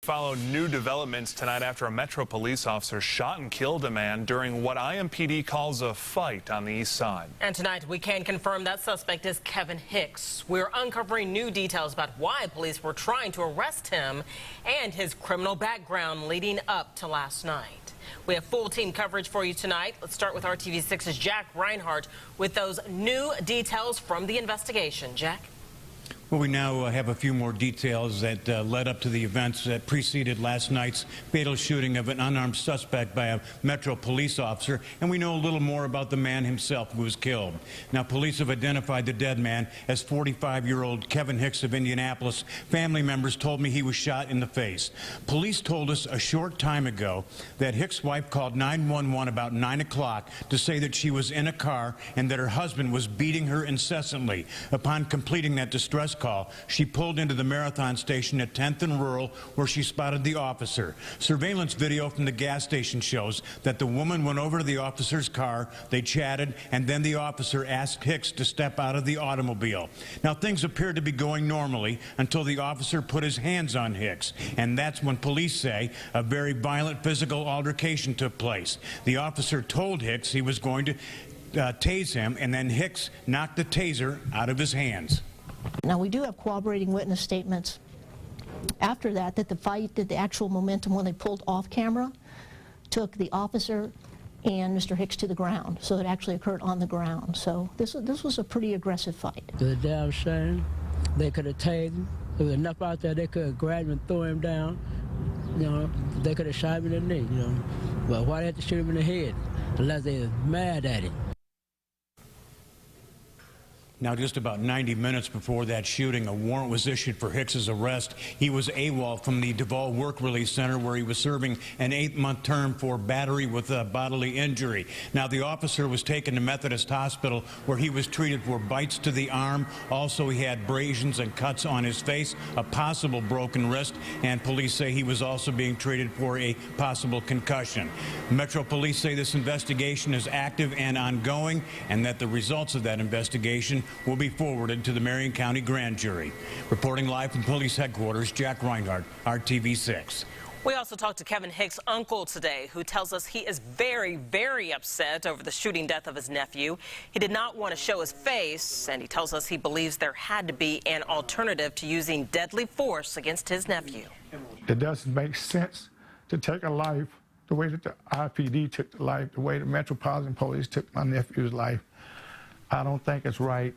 follow new developments tonight after a Metro police officer shot and killed a man during what IMPD calls a fight on the east side. And tonight we can confirm that suspect is Kevin Hicks. We're uncovering new details about why police were trying to arrest him and his criminal background leading up to last night. We have full team coverage for you tonight. Let's start with RTV6's Jack Reinhardt with those new details from the investigation. Jack? Well, we now have a few more details that led up to the events that preceded last night's fatal shooting of an unarmed suspect by a Metro police officer, and we know a little more about the man himself who was killed. Now, police have identified the dead man as 45-year-old Kevin Hicks of Indianapolis. Family members told me he was shot in the face. Police told us a short time ago that Hicks' wife called 911 about 9 o'clock to say that she was in a car and that her husband was beating her incessantly. Upon completing that distress call, she pulled into the Marathon station at 10th and Rural, where she spotted the officer. Surveillance video from the gas station shows that the woman went over to the officer's car, they chatted, and then the officer asked Hicks to step out of the automobile. Now, things appeared to be going normally until the officer put his hands on Hicks, and that's when police say a very violent physical altercation took place. The officer told Hicks he was going to tase him, and then Hicks knocked the taser out of his hands. Now, we do have corroborating witness statements after that the fight, that the actual momentum when they pulled off camera took the officer and Mr. Hicks to the ground. So it actually occurred on the ground. So this was a pretty aggressive fight. The damn shame. They could have tased him. There was enough out there they could have grabbed him and throw him down. You know, they could have shot him in the knee, you know. But why they had to shoot him in the head? Unless they were mad at him. Now, just about 90 minutes before that shooting, a warrant was issued for Hicks's arrest. He was AWOL from the Duvall Work Release Center, where he was serving an 8-month term for battery with a bodily injury. Now, the officer was taken to Methodist Hospital, where he was treated for bites to the arm. Also, he had abrasions and cuts on his face, a possible broken wrist, and police say he was also being treated for a possible concussion. Metro Police say this investigation is active and ongoing, and that the results of that investigation will be forwarded to the Marion County Grand Jury. Reporting live from police headquarters, Jack Reinhardt, RTV6. We also talked to Kevin Hicks' uncle today, who tells us he is very, very upset over the shooting death of his nephew. He did not want to show his face, and he tells us he believes there had to be an alternative to using deadly force against his nephew. It doesn't make sense to take a life the way that the IPD took the life, the way the Metropolitan Police took my nephew's life. I don't think it's right.